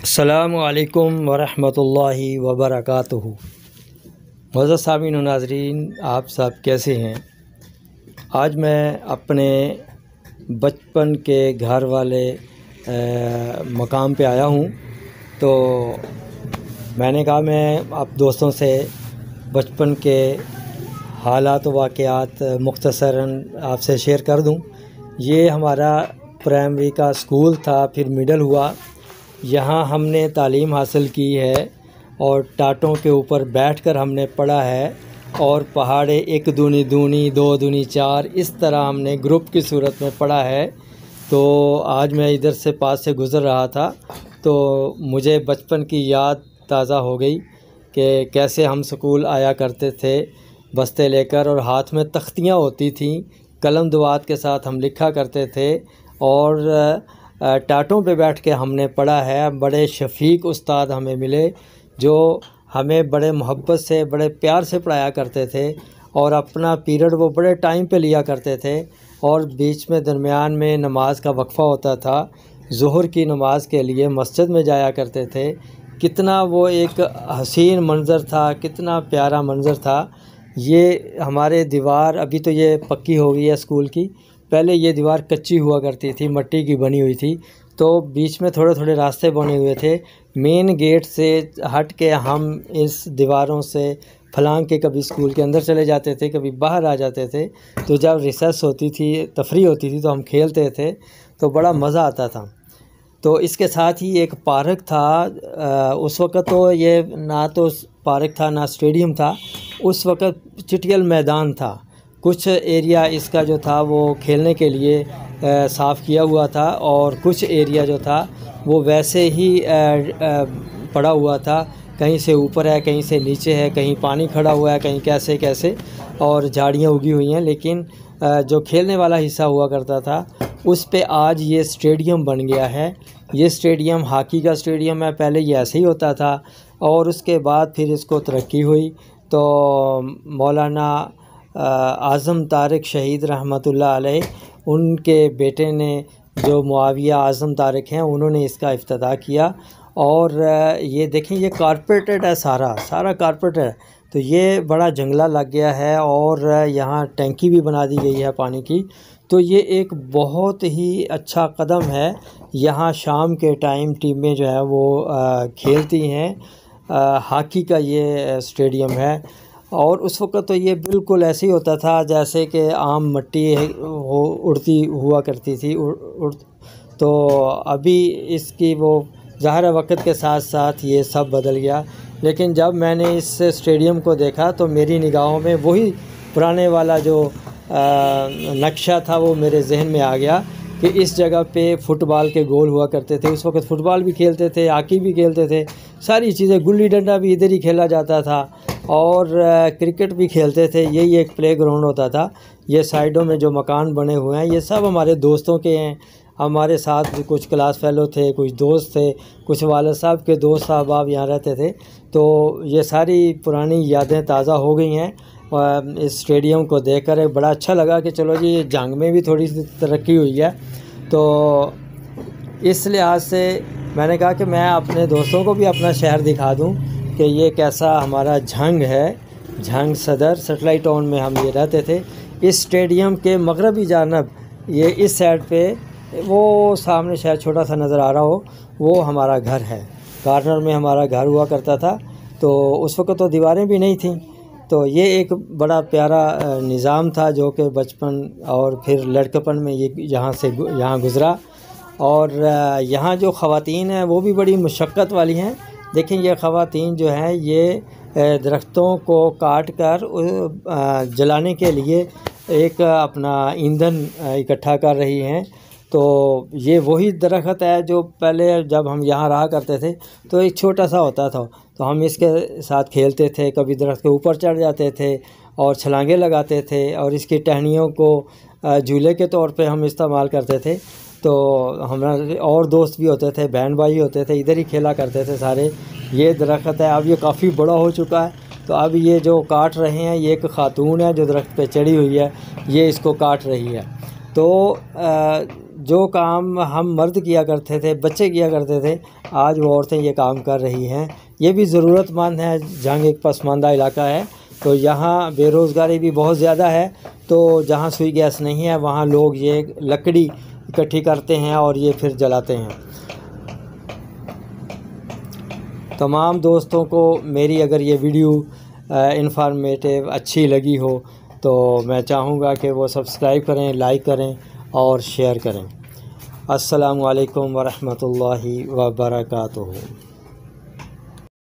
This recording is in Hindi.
अस्सलामु अलैकुम वरहमतुल्लाहि वबरकातुहू। मौजूद सामीन व नाज़रीन, आप सब कैसे हैं? आज मैं अपने बचपन के घर वाले मकाम पे आया हूँ। तो मैंने कहा मैं आप दोस्तों से बचपन के हालात व वाक़यात मुख्तसरन आपसे शेयर कर दूँ। ये हमारा प्राइमरी का स्कूल था, फिर मिडल हुआ। यहाँ हमने तालीम हासिल की है और टाटों के ऊपर बैठकर हमने पढ़ा है और पहाड़े एक दूनी दूनी दो दूनी चार, इस तरह हमने ग्रुप की सूरत में पढ़ा है। तो आज मैं इधर से पास से गुज़र रहा था तो मुझे बचपन की याद ताज़ा हो गई कि कैसे हम स्कूल आया करते थे बस्ते लेकर, और हाथ में तख्तियाँ होती थीं, कलम दुआत के साथ हम लिखा करते थे और टाटों पे बैठ के हमने पढ़ा है। बड़े शफीक उस्ताद हमें मिले जो हमें बड़े मोहब्बत से बड़े प्यार से पढ़ाया करते थे और अपना पीरियड वो बड़े टाइम पे लिया करते थे। और बीच में दरमियान में नमाज का वक्फ़ा होता था, ज़ुहर की नमाज के लिए मस्जिद में जाया करते थे। कितना वो एक हसीन मंज़र था, कितना प्यारा मंज़र था। ये हमारे दीवार अभी तो ये पक्की हो गई है स्कूल की, पहले ये दीवार कच्ची हुआ करती थी, मिट्टी की बनी हुई थी। तो बीच में थोड़े थोड़े रास्ते बने हुए थे। मेन गेट से हट के हम इस दीवारों से फलांग के कभी स्कूल के अंदर चले जाते थे, कभी बाहर आ जाते थे। तो जब रिसेस होती थी, तफरी होती थी, तो हम खेलते थे, तो बड़ा मज़ा आता था। तो इसके साथ ही एक पार्क था। उस वक़्त तो ये ना तो पार्क था ना स्टेडियम था, उस वक़्त चिटियल मैदान था। कुछ एरिया इसका जो था वो खेलने के लिए साफ़ किया हुआ था और कुछ एरिया जो था वो वैसे ही पड़ा हुआ था। कहीं से ऊपर है, कहीं से नीचे है, कहीं पानी खड़ा हुआ है, कहीं कैसे कैसे, और झाड़ियाँ उगी हुई हैं। लेकिन जो खेलने वाला हिस्सा हुआ करता था उस पे आज ये स्टेडियम बन गया है। ये स्टेडियम हॉकी का स्टेडियम है। पहले ये ऐसे ही होता था और उसके बाद फिर इसको तरक्की हुई। तो मौलाना आज़म तारिक शहीद रहमतुल्लाह अलैह, उनके बेटे ने जो मुआविया आज़म तारिक हैं, उन्होंने इसका इफ्तिताह किया। और ये देखें, ये कारपेटेड है, सारा कारपेट है। तो ये बड़ा जंगला लग गया है और यहाँ टैंकी भी बना दी गई है पानी की। तो ये एक बहुत ही अच्छा कदम है। यहाँ शाम के टाइम टीमें जो है वो खेलती हैं। हॉकी का ये स्टेडियम है। और उस वक़्त तो ये बिल्कुल ऐसे ही होता था जैसे कि आम मिट्टी उड़ती हुआ करती थी। तो अभी इसकी वो ज़ाहिर है वक्त के साथ साथ ये सब बदल गया। लेकिन जब मैंने इस स्टेडियम को देखा तो मेरी निगाहों में वही पुराने वाला जो नक्शा था वो मेरे जहन में आ गया कि इस जगह पे फ़ुटबॉल के गोल हुआ करते थे। उस वक़्त फ़ुटबॉल भी खेलते थे, हॉकी भी खेलते थे, सारी चीज़ें, गुल्ली डंडा भी इधर ही खेला जाता था और क्रिकेट भी खेलते थे। यही एक प्ले ग्राउंड होता था। ये साइडों में जो मकान बने हुए हैं ये सब हमारे दोस्तों के हैं। हमारे साथ कुछ क्लास फेलो थे, कुछ दोस्त थे, कुछ वालिद साहब के दोस्त साहब यहाँ रहते थे। तो ये सारी पुरानी यादें ताज़ा हो गई हैं। इस स्टेडियम को देखकर एक बड़ा अच्छा लगा कि चलो जी, जंग में भी थोड़ी सी तरक्की हुई है। तो इस लिहाज से मैंने कहा कि मैं अपने दोस्तों को भी अपना शहर दिखा दूं कि ये कैसा हमारा झंग है। झंग सदर सेटेलाइट टाउन में हम ये रहते थे। इस स्टेडियम के मगरबी जानब, ये इस साइड पे वो सामने शायद छोटा सा नज़र आ रहा हो, वो हमारा घर है। कॉर्नर में हमारा घर हुआ करता था। तो उस वक़्त तो दीवारें भी नहीं थीं। तो ये एक बड़ा प्यारा निज़ाम था जो कि बचपन और फिर लड़कपन में ये यहाँ गुज़रा। और यहाँ जो ख़वातीन हैं वो भी बड़ी मुशक्क़त वाली हैं। देखें, ये ख़वातीन जो हैं ये दरख्तों को काट कर जलाने के लिए एक अपना ईंधन इकट्ठा कर रही हैं। तो ये वही दरख्त है जो पहले जब हम यहाँ रहा करते थे तो एक छोटा सा होता था, तो हम इसके साथ खेलते थे, कभी दरख्त के ऊपर चढ़ जाते थे और छलांगे लगाते थे और इसकी टहनियों को झूले के तौर पे हम इस्तेमाल करते थे। तो हमारे और दोस्त भी होते थे, बहन भाई होते थे, इधर ही खेला करते थे सारे। ये दरख्त है, अब ये काफ़ी बड़ा हो चुका है। तो अब ये जो काट रहे हैं, ये एक खातून है जो दरख्त पे चढ़ी हुई है, ये इसको काट रही है। तो जो काम हम मर्द किया करते थे, बच्चे किया करते थे, आज वो औरतें ये काम कर रही हैं। ये भी ज़रूरतमंद है। जहाँ एक पसमानदा इलाका है तो यहाँ बेरोज़गारी भी बहुत ज़्यादा है। तो जहाँ सुई गैस नहीं है वहाँ लोग ये लकड़ी इकट्ठी करते हैं और ये फिर जलाते हैं। तमाम दोस्तों को मेरी अगर ये वीडियो इन्फॉर्मेटिव अच्छी लगी हो तो मैं चाहूँगा कि वो सब्सक्राइब करें, लाइक करें और शेयर करें। अस्सलामु अलैकुम वरहमतुल्लाहि वबरकातुहू।